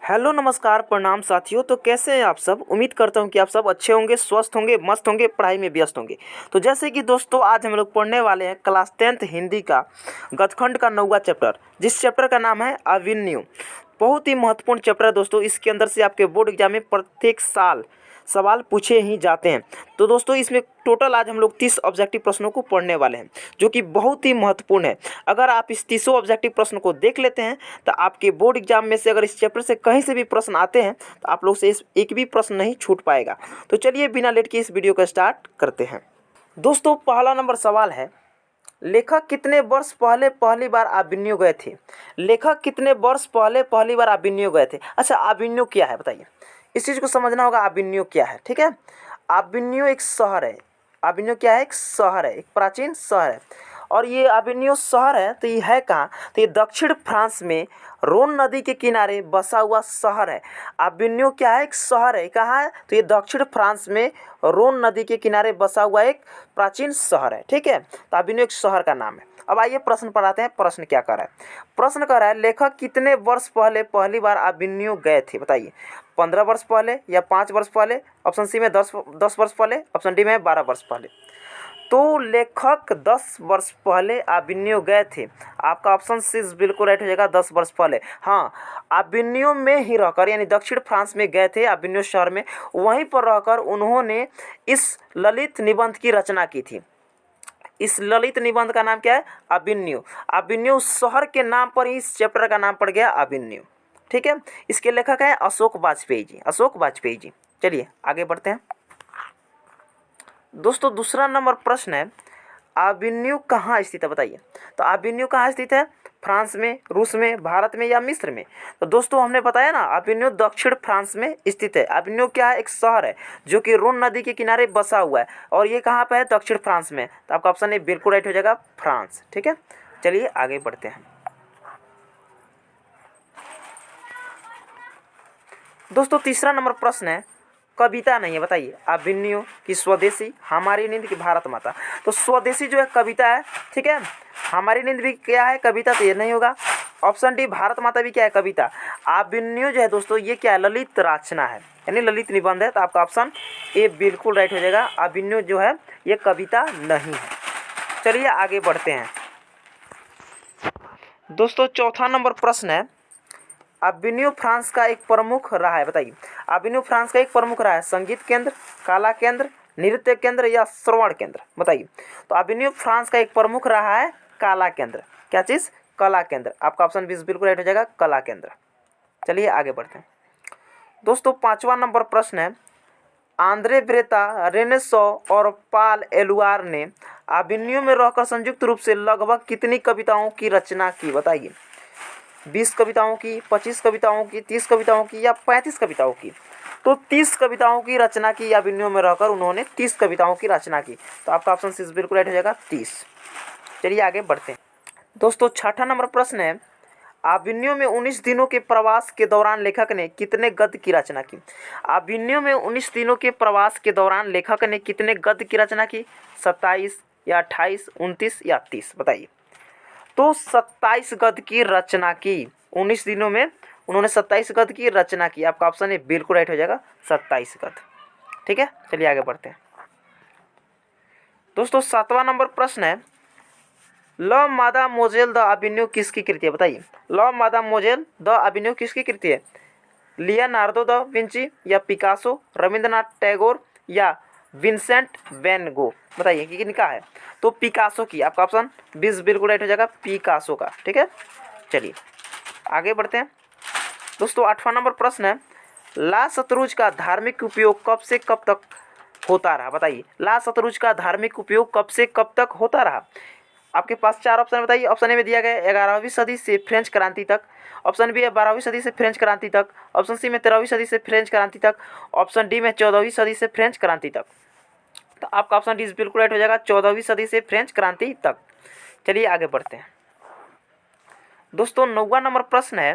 Hello नमस्कार प्रणाम साथियों। तो कैसे हैं आप सब। उम्मीद करता हूं कि आप सब अच्छे होंगे, स्वस्थ होंगे, मस्त होंगे, पढ़ाई में व्यस्त होंगे। तो जैसे कि दोस्तों आज हम लोग पढ़ने वाले हैं क्लास 10th हिंदी का गद्यखंड का 9वां चैप्टर, जिस चैप्टर का नाम है अभिन्यु। बहुत ही महत्वपूर्ण चैप्टर है दोस्तों। इसके अंदर से आपके बोर्ड एग्जाम में प्रत्येक साल सवाल पूछे ही जाते हैं। तो दोस्तों इसमें टोटल आज हम लोग 30 ऑब्जेक्टिव प्रश्नों को पढ़ने वाले हैं, जो कि बहुत ही महत्वपूर्ण है। अगर आप इस 30 ऑब्जेक्टिव प्रश्न को देख लेते हैं तो आपके बोर्ड एग्जाम में से अगर इस चैप्टर से कहीं से भी प्रश्न आते हैं तो आप लोग से इस एक भी प्रश्न नहीं छूट पाएगा। तो चलिए बिना लेट के इस वीडियो को स्टार्ट करते हैं। दोस्तों पहला नंबर सवाल है, लेखक कितने वर्ष पहले पहली बार अभिन्यु गए थे। लेखक कितने वर्ष पहले पहली बार अभिन्यु गए थे। अच्छा, अभिन्यु क्या है बताइए। इस चीज़ को समझना होगा, अभिन्यु क्या है। ठीक है, अभिन्यु एक शहर है। अभिन्यु क्या है? एक शहर है, एक प्राचीन शहर है। और ये अभिन्यु शहर है तो ये है कहाँ? तो ये दक्षिण फ्रांस में रोन नदी के किनारे बसा हुआ शहर है। अभिन्यु क्या है? एक शहर है। कहाँ है? तो ये दक्षिण फ्रांस में रोन नदी के किनारे बसा हुआ एक प्राचीन शहर है। ठीक है, तो अभिन्यु एक शहर का नाम है। अब आइए प्रश्न पढ़ाते हैं। प्रश्न क्या कर रहा है? प्रश्न कर रहा है, लेखक कितने वर्ष पहले पहली बार अभिन्यु गए थे बताइए। 15 वर्ष पहले या 5 वर्ष पहले? ऑप्शन सी में 10 वर्ष पहले, ऑप्शन डी में 12 वर्ष पहले। तो लेखक 10 वर्ष पहले अभिन्यु गए थे। आपका ऑप्शन सी बिल्कुल राइट हो जाएगा, 10 वर्ष पहले। हाँ, अभिन्यु में ही रहकर यानी दक्षिण फ्रांस में गए थे, अभिन्यु शहर में। वहीं पर रहकर उन्होंने इस ललित निबंध की रचना की थी। इस ललित निबंध का नाम क्या है? अभिन्यु। अभिन्यु शहर के नाम पर ही इस चैप्टर का नाम पड़ गया अभिन्यु। ठीक है, इसके लेखक हैं अशोक वाजपेयी जी। अशोक वाजपेयी जी। चलिए आगे बढ़ते हैं। दोस्तों दूसरा नंबर प्रश्न है, अभिन्यु कहाँ स्थित है बताइए। तो अभिन्यु कहाँ स्थित है? फ्रांस में, रूस में, भारत में या मिस्र में? तो दोस्तों हमने बताया ना, अभिन्यु दक्षिण फ्रांस में स्थित है। अभिन्यु क्या है? एक शहर है जो कि रोन नदी के किनारे बसा हुआ है। और ये कहाँ पे है? दक्षिण फ्रांस में। तो आपका ऑप्शन ए बिल्कुल राइट हो जाएगा, फ्रांस। ठीक है, चलिए आगे बढ़ते हैं। दोस्तों तीसरा नंबर प्रश्न है, कविता नहीं है बताइए। अभिन्यु की स्वदेशी, हमारी नींद की भारत माता। तो स्वदेशी जो है कविता है। ठीक है, हमारी नींद भी क्या है? कविता। तो ये नहीं होगा। ऑप्शन डी भारत माता भी क्या है? कविता। अभिन्यु जो है दोस्तों ये क्या है? ललित रचना है, यानी ललित निबंध है। तो आपका ऑप्शन ए बिल्कुल राइट हो जाएगा, अभिन्यु जो है ये कविता नहीं है। चलिए आगे बढ़ते हैं। दोस्तों चौथा नंबर प्रश्न है, अभिन्यु फ्रांस का एक प्रमुख रहा है बताइए। अभिन्यु फ्रांस का एक प्रमुख रहा है, संगीत केंद्र, कला केंद्र, नृत्य केंद्र या श्रवण केंद्र बताइए। तो अभिन्यु फ्रांस का एक प्रमुख रहा है कला केंद्र। क्या चीज़? कला केंद्र। आपका ऑप्शन 20 बिल्कुल राइट हो जाएगा, कला केंद्र। चलिए आगे बढ़ते हैं। दोस्तों पांचवा नंबर प्रश्न है, आंद्रे ब्रेता, रेने शॉ और पाल एलुआर ने अभिन्यु में रहकर संयुक्त रूप से लगभग कितनी कविताओं की रचना की बताइए। 20 कविताओं की, 25 कविताओं की, 30 कविताओं की या 35 कविताओं की? तो 30 कविताओं की रचना की। अभिन्यु में रहकर उन्होंने 30 कविताओं की रचना की। तो आपका ऑप्शन सी बिल्कुल राइट हो जाएगा, 30। चलिए आगे बढ़ते हैं। दोस्तों छठा नंबर प्रश्न है, अभिन्यु में 19 दिनों के प्रवास के दौरान लेखक ने कितने गद्य की रचना की। अभिन्यु में 19 दिनों के प्रवास के दौरान लेखक ने कितने गद्य की रचना की? 27 या 28, 29 या 30 बताइए। तो 27 गद्य की रचना की। 19 दिनों में उन्होंने 27 गद्य की रचना की। आपका ऑप्शन ए बिल्कुल राइट हो जाएगा, 27 गद्य। ठीक है, चलिए आगे बढ़ते हैं। दोस्तों 7वां नंबर प्रश्न है, ल मादामोजेल द अभिन्यु किसकी कृति है बताइए। ल मादामोजेल द अभिन्यु किसकी कृति है? लियोनार्डो द विंची या पिकासो, रविंद्रनाथ टैगोर या विंसेंट वैन गो बताइए कि किनका है। तो पिकासो की। आपका ऑप्शन 20 बिल्कुल राइट हो जाएगा, पिकासो का। ठीक है, चलिए आगे बढ़ते हैं। दोस्तों 8वां नंबर प्रश्न है, ला शतरूज का धार्मिक उपयोग कब से कब तक होता रहा बताइए। ला शतरूज का धार्मिक उपयोग कब से कब तक होता रहा? आपके पास 4 ऑप्शन बताइए। ऑप्शन ए में दिया गया 11वीं सदी से फ्रेंच क्रांति तक, ऑप्शन बी है 12वीं सदी से फ्रेंच क्रांति तक, ऑप्शन सी में 13वीं सदी से फ्रेंच क्रांति तक, ऑप्शन डी में 14वीं सदी से फ्रेंच क्रांति तक। तो आपका ऑप्शन डी बिल्कुल राइट हो जाएगा, 14वीं सदी से फ्रेंच क्रांति तक। चलिए आगे बढ़ते हैं। दोस्तों 9वां नंबर प्रश्न है,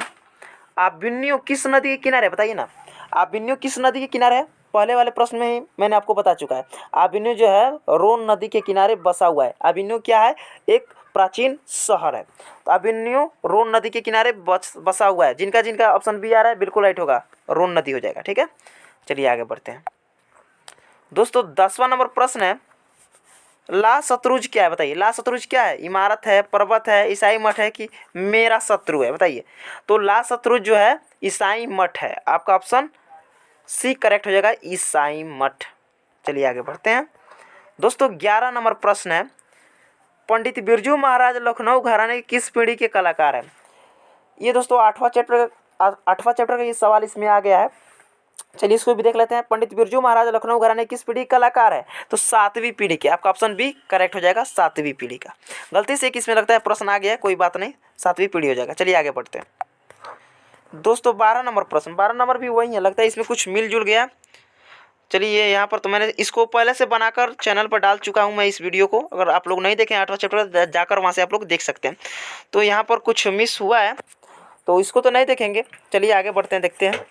अभिन्यु किस नदी के किनारे बताइए ना। अभिन्यु किस नदी के किनारे है? पहले वाले प्रश्न में ही मैंने आपको बता चुका है। अभिन्यु जो है रोन नदी के किनारे बसा हुआ है। अभिन्यु क्या है? एक प्राचीन शहर है। तो अभिन्यो रोन नदी के किनारे बसा हुआ है। जिनका जिनका ऑप्शन बी आ रहा है बिल्कुल राइट होगा, रोन नदी हो जाएगा। ठीक है, चलिए आगे बढ़ते हैं दोस्तों। 10वां नंबर प्रश्न है, ला शत्रुज क्या है बताइए। ला शत्रुज क्या है? इमारत है, पर्वत है, ईसाई मठ है कि मेरा शत्रु है, बताइए। तो ला शत्रुज जो है ईसाई मठ है। आपका ऑप्शन सी करेक्ट हो जाएगा, ईसाई मठ। चलिए आगे बढ़ते हैं दोस्तों। 11 नंबर प्रश्न है, पंडित बिरजू महाराज लखनऊ घराने की किस पीढ़ी के कलाकार हैं? ये दोस्तों 8वां चैप्टर का ये सवाल इसमें आ गया है। चलिए इसको भी देख लेते हैं। पंडित बिरजू महाराज लखनऊ घराने किस पीढ़ी के कलाकार है? तो 7वीं पीढ़ी के। आपका ऑप्शन बी करेक्ट हो जाएगा, 7वीं पीढ़ी का। गलती से किसमें लगता है प्रश्न आ गया है, कोई बात नहीं, 7वीं पीढ़ी हो जाएगा। चलिए आगे बढ़ते हैं दोस्तों। 12 नंबर प्रश्न, 12 नंबर भी वही है, लगता है इसमें कुछ मिलजुल गया। चलिए यहाँ पर तो मैंने इसको पहले से बनाकर चैनल पर डाल चुका हूँ मैं इस वीडियो को। अगर आप लोग नहीं देखें 8वां चैप्टर, जाकर वहाँ से आप लोग देख सकते हैं। तो यहाँ पर कुछ मिस हुआ है तो इसको तो नहीं देखेंगे। चलिए आगे बढ़ते हैं, देखते हैं।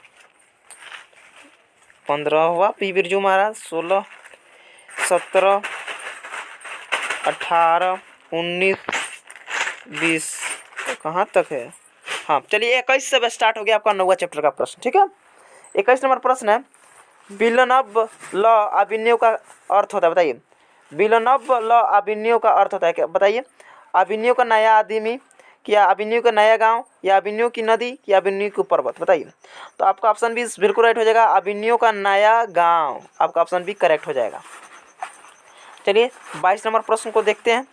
15वां पी बिरजू महाराज, 16, 17, 18, 19, 20 कहाँ तक है? हाँ चलिए 21 से स्टार्ट हो गया आपका 9वां चैप्टर का प्रश्न। ठीक है, 21 नंबर प्रश्न है, विलनब ल अभिनव का अर्थ होता है, बताइए। विलनब ल अभिनव का अर्थ होता है क्या, बताइए। अभिनव का नया आदमी, या अभिनव का नया गांव, या अभिनव की नदी, या अभिनव की पर्वत, बताइए। तो आपका ऑप्शन भी बिल्कुल राइट हो जाएगा, अभिनव का नया गांव। आपका ऑप्शन भी करेक्ट हो जाएगा। चलिए 22 नंबर प्रश्न को देखते हैं।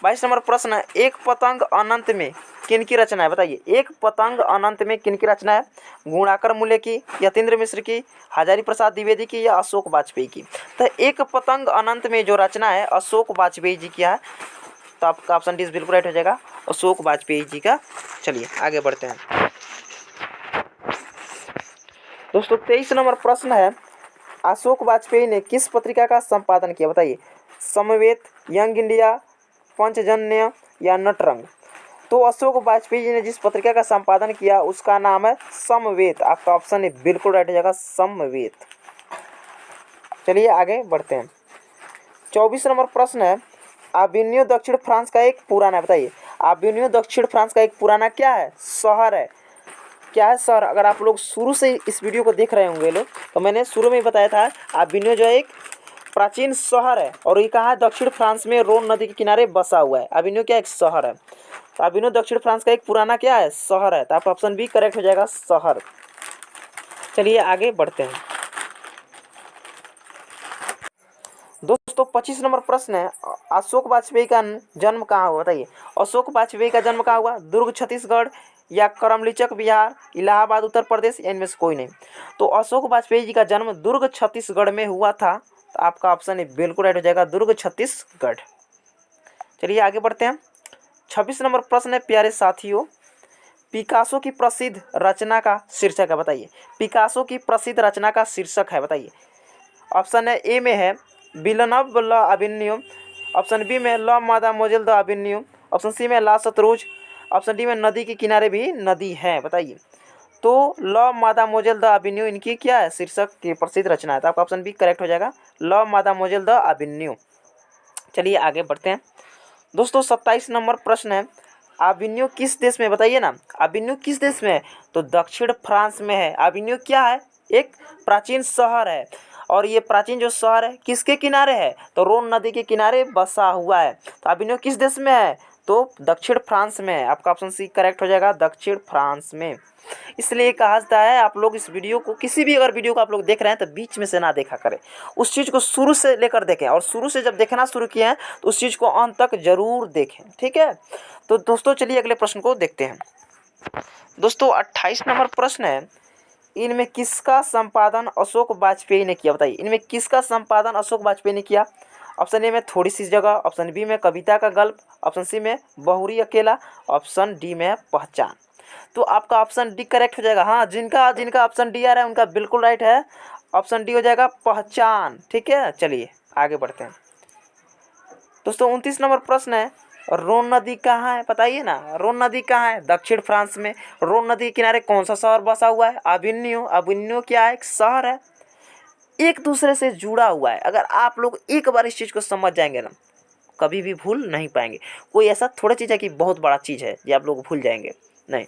22 नंबर प्रश्न है, एक पतंग अनंत में किन की रचना है, बताइए। एक पतंग अनंत में किन की रचना है? गुणाकर मूल्य की, यतीन्द्र मिश्र की, हजारी प्रसाद द्विवेदी की, या अशोक वाजपेयी की। तो एक पतंग अनंत में जो रचना है अशोक वाजपेयी जी की है। तो आपका ऑप्शन डी बिल्कुल राइट हो जाएगा, अशोक वाजपेयी जी का। चलिए आगे बढ़ते हैं दोस्तों। 23 नंबर प्रश्न है, अशोक वाजपेयी ने किस पत्रिका का संपादन किया, बताइए। समवेत, यंग इंडिया, पंचजन्य, या नटरंग। तो अशोक वाजपेयी जी ने जिस पत्रिका का संपादन किया उसका नाम है समवेत। आपका ऑप्शन है बिल्कुल राइट हो जाएगा, समवेत। चलिए आगे बढ़ते हैं। 24 नंबर प्रश्न है, अविन्यो दक्षिण फ्रांस का एक पुराना, बताइए। अविन्यो दक्षिण फ्रांस का एक पुराना क्या है? शहर है। क्या है? शहर। अगर आप लोग शुरू से इस वीडियो को देख रहे होंगे लोग, तो मैंने शुरू में ही बताया था अविन्यो जो है एक प्राचीन शहर है और ये कहाँ है? दक्षिण फ्रांस में रोन नदी के किनारे बसा हुआ है। अविन्यो क्या एक शहर है। तो अविन्यो दक्षिण फ्रांस का एक पुराना क्या है? शहर है। तो आप ऑप्शन बी करेक्ट हो जाएगा, शहर। चलिए आगे बढ़ते हैं दोस्तों। 25 नंबर प्रश्न है, अशोक वाजपेयी का जन्म कहाँ हुआ, बताइए। अशोक वाजपेयी का जन्म कहाँ हुआ? दुर्ग छत्तीसगढ़, या करमलीचक बिहार, इलाहाबाद उत्तर प्रदेश, या इनमें से कोई नहीं। तो अशोक वाजपेयी जी का जन्म दुर्ग छत्तीसगढ़ में हुआ था। तो आपका ऑप्शन है बिल्कुल राइट हो जाएगा, दुर्ग छत्तीसगढ़। चलिए आगे बढ़ते हैं। 26 नंबर प्रश्न है, प्यारे साथियों, पिकासो की प्रसिद्ध रचना का शीर्षक है, बताइए। पिकासो की प्रसिद्ध रचना का शीर्षक है, बताइए। ऑप्शन है ए में है विलनब ल अभिन्यो, ऑप्शन बी में ल मादामोजेल द अभिन्यो, ऑप्शन सी में ला शत्रुज, ऑप्शन डी में नदी के किनारे भी नदी है, बताइए। तो ल मादामोजेल द अभिन्यो इनकी क्या है? शीर्षक की प्रसिद्ध रचना है। तो आपका ऑप्शन बी करेक्ट हो जाएगा, ल मादामोजेल द अभिन्यो। चलिए आगे बढ़ते हैं दोस्तों। 27 नंबर प्रश्न है, अभिन्यो किस देश में, बताइए ना। अभिन्यो किस देश में है? तो दक्षिण फ्रांस में है। अभिन्यो क्या है? एक प्राचीन शहर है और ये प्राचीन जो शहर है किसके किनारे है? तो रोन नदी के किनारे बसा हुआ है। तो अभिन्यो किस देश में है? तो दक्षिण फ्रांस में है। आपका ऑप्शन सी करेक्ट हो जाएगा, दक्षिण फ्रांस में। इसलिए कहा जाता है आप लोग इस वीडियो को, किसी भी अगर वीडियो को आप लोग देख रहे हैं तो बीच में से ना देखा करें, उस चीज़ को शुरू से लेकर देखें और शुरू से जब देखना शुरू किए हैं तो उस चीज़ को अंत तक जरूर देखें, ठीक है। तो दोस्तों चलिए अगले प्रश्न को देखते हैं दोस्तों। 28 नंबर प्रश्न है, इनमें किसका संपादन अशोक वाजपेयी ने किया, बताइए। इनमें किसका संपादन अशोक वाजपेयी ने किया? ऑप्शन ए में थोड़ी सी जगह, ऑप्शन बी में कविता का गल्प, ऑप्शन सी में बहुरी अकेला, ऑप्शन डी में पहचान। तो आपका ऑप्शन डी करेक्ट हो जाएगा। हाँ, जिनका जिनका ऑप्शन डी आ रहा है उनका बिल्कुल राइट है, ऑप्शन डी हो जाएगा पहचान, ठीक है। चलिए आगे बढ़ते हैं दोस्तों। 29 नंबर प्रश्न है, रोन नदी कहाँ है, बताइए ना। रोन नदी कहाँ है? दक्षिण फ्रांस में। रोन नदी के किनारे कौन सा शहर बसा हुआ है? अभिन्यो। अभिन्यो क्या है? एक शहर है, एक दूसरे से जुड़ा हुआ है। अगर आप लोग एक बार इस चीज़ को समझ जाएंगे ना, कभी भी भूल नहीं पाएंगे। कोई ऐसा थोड़ा चीज़ है कि बहुत बड़ा चीज़ है ये आप लोग भूल जाएंगे, नहीं।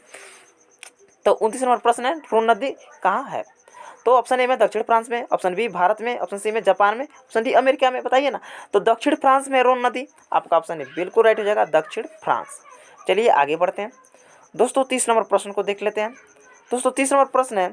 तो 29 नंबर प्रश्न है, रोन नदी कहाँ है? तो ऑप्शन ए में दक्षिण फ्रांस में, ऑप्शन बी भारत में, ऑप्शन सी में जापान में, ऑप्शन डी अमेरिका में। बताइए ना। तो दक्षिण फ्रांस में रोन नदी, आपका ऑप्शन ए बिल्कुल राइट हो जाएगा, दक्षिण फ्रांस। चलिए आगे बढ़ते हैं दोस्तों, 30 नंबर प्रश्न को देख लेते हैं। दोस्तों 30 नंबर प्रश्न है,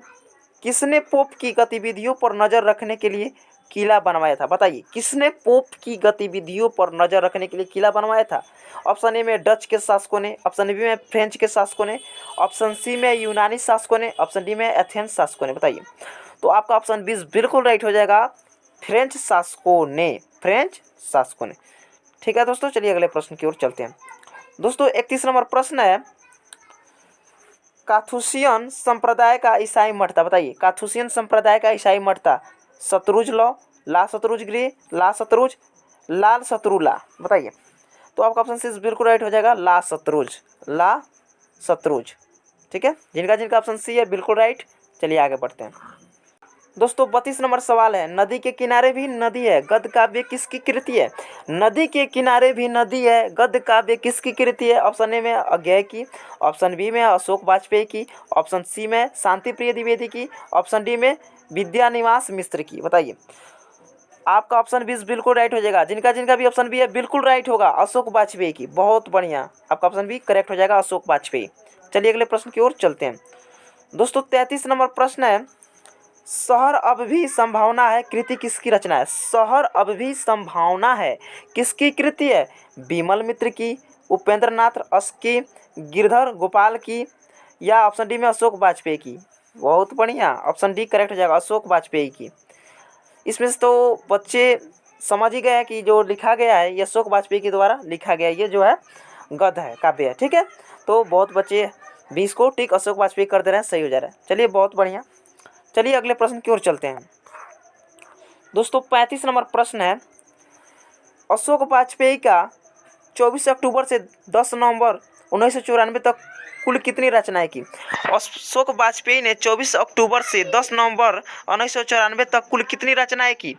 किसने पोप की गतिविधियों पर नज़र रखने के लिए किला बनवाया था? बताइए, किसने पोप की गतिविधियों पर नज़र रखने के लिए किला बनवाया था? ऑप्शन ए में डच के शासकों ने, ऑप्शन बी में फ्रेंच के शासकों ने, ऑप्शन सी में यूनानी शासकों ने, ऑप्शन डी में एथेंस शासकों ने। बताइए। तो आपका ऑप्शन 20 बिल्कुल राइट हो जाएगा, फ्रेंच शासकों ने, फ्रेंच शासकों ने। ठीक है दोस्तों, चलिए अगले प्रश्न की ओर चलते हैं। दोस्तों 31 नंबर प्रश्न है, काथुसियन संप्रदाय का ईसाई मठ था। बताइए, काथुसियन संप्रदाय का ईसाई मठ था शत्रुज लॉ, ला शत्रुज गृह, ला शत्रुज, लाल शत्रुला। बताइए। तो आपका ऑप्शन सी बिल्कुल राइट हो जाएगा, ला शत्रुज, ला शत्रुज। ठीक है, जिनका जिनका ऑप्शन सी है बिल्कुल राइट। चलिए आगे बढ़ते हैं दोस्तों, 32 नंबर सवाल है, नदी के किनारे भी नदी है, गद्य काव्य किसकी कृति है? नदी के किनारे भी नदी है, गद्य काव्य किसकी कृति है? ऑप्शन ए में अज्ञेय की, ऑप्शन बी में अशोक वाजपेयी की, ऑप्शन सी में शांति प्रिय द्विवेदी की, ऑप्शन डी में विद्यानिवास मिश्र की। बताइए। आपका ऑप्शन 20 बिल्कुल राइट हो जाएगा, जिनका जिनका भी ऑप्शन बी है बिल्कुल राइट होगा, अशोक वाजपेयी की। बहुत बढ़िया, आपका ऑप्शन बी करेक्ट हो जाएगा, अशोक वाजपेयी। चलिए अगले प्रश्न की ओर चलते हैं दोस्तों, 33 नंबर प्रश्न है, शहर अब भी संभावना है कृति किसकी रचना है? शहर अब भी संभावना है किसकी कृति है? बिमल मित्र की, उपेंद्र नाथ अस की, गिरधर गोपाल की, या ऑप्शन डी में अशोक वाजपेयी की। बहुत बढ़िया, ऑप्शन डी करेक्ट हो जाएगा, अशोक वाजपेयी की। इसमें से तो बच्चे समझ ही गए हैं कि जो लिखा गया है ये अशोक वाजपेयी के द्वारा लिखा गया, ये जो है गद्य है, काव्य है। ठीक है, तो बहुत बच्चे 20 को टिक अशोक वाजपेयी कर दे रहे हैं, सही हो जा रहा है। चलिए बहुत बढ़िया, चलिए अगले प्रश्न की ओर चलते हैं दोस्तों, 35 नंबर प्रश्न है, अशोक वाजपेयी का 24 अक्टूबर से 10 नवंबर 1994 तक कुल कितनी रचनाएं की? अशोक वाजपेयी ने 24 अक्टूबर से 10 नवंबर 1994 तक कुल कितनी रचनाएं की?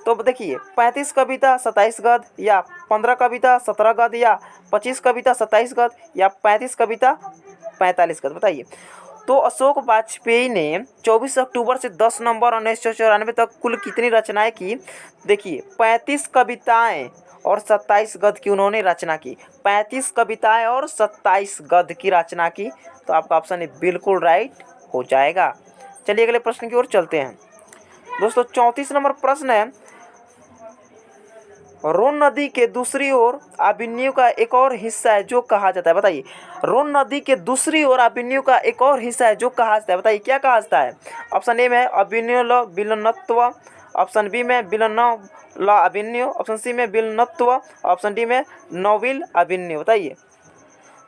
तो देखिए, 35 कविता 27 गद्य, या 15 कविता 17 गद्य, या 25 कविता 27 गद्य, या 35 कविता 45 गद्य। बताइए। तो अशोक वाजपेयी ने 24 अक्टूबर से 10 नवंबर 1994 तक कुल कितनी रचनाएं की? देखिए, 35 कविताएं और 27 गद्य की उन्होंने रचना की, 35 कविताएं और 27 गद्य की रचना की। तो आपका ऑप्शन ए बिल्कुल राइट हो जाएगा। चलिए अगले प्रश्न की ओर चलते हैं दोस्तों, 34 नंबर प्रश्न है, रोन नदी के दूसरी ओर अभिमन्यु का एक और हिस्सा है जो कहा जाता है। बताइए। रोन नदी के दूसरी ओर अभिमन्यु का एक और हिस्सा है जो कहा जाता है। बताइए क्या कहा जाता है? ऑप्शन ए में अभिमन्यु विलनत्व, ऑप्शन बी में विलनव ल अभिमन्यु, ऑप्शन सी में विलनत्व, ऑप्शन डी में नौविल अभिमन्यु। बताइए।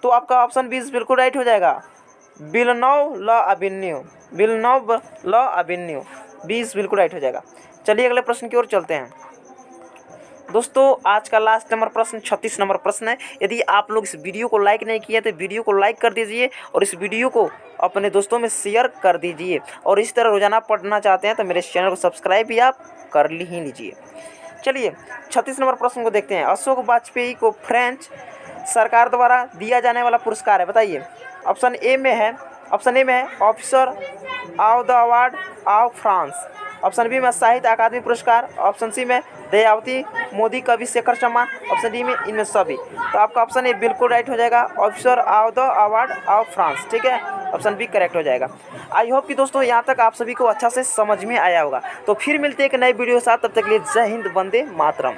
तो आपका ऑप्शन 20 बिल्कुल राइट हो जाएगा, विलनव ल अभिमन्यु, विलनव ल अभिमन्यु, 20 बिल्कुल राइट हो जाएगा। चलिए अगले प्रश्न की ओर चलते हैं दोस्तों, आज का लास्ट नंबर प्रश्न 36 नंबर प्रश्न है। यदि आप लोग इस वीडियो को लाइक नहीं किए तो वीडियो को लाइक कर दीजिए और इस वीडियो को अपने दोस्तों में शेयर कर दीजिए, और इस तरह रोजाना पढ़ना चाहते हैं तो मेरे चैनल को सब्सक्राइब भी आप कर ही लीजिए। चलिए 36 नंबर प्रश्न को देखते हैं, अशोक वाजपेयी को फ्रेंच सरकार द्वारा दिया जाने वाला पुरस्कार है। बताइए। ऑप्शन ए में है officer of the award of France, option B में साहित्य अकादमी पुरस्कार, ऑप्शन सी में दयावती मोदी कवि शेखर सम्मान, ऑप्शन डी में इनमें सभी। तो आपका ऑप्शन ए बिल्कुल राइट हो जाएगा, officer of the award of France. ठीक है, ऑप्शन बी करेक्ट हो जाएगा। आई होप कि दोस्तों यहाँ तक आप सभी को अच्छा से समझ में आया होगा। तो फिर मिलते हैं एक नए वीडियो के साथ, तब तक के लिए जय हिंद, वंदे मातरम।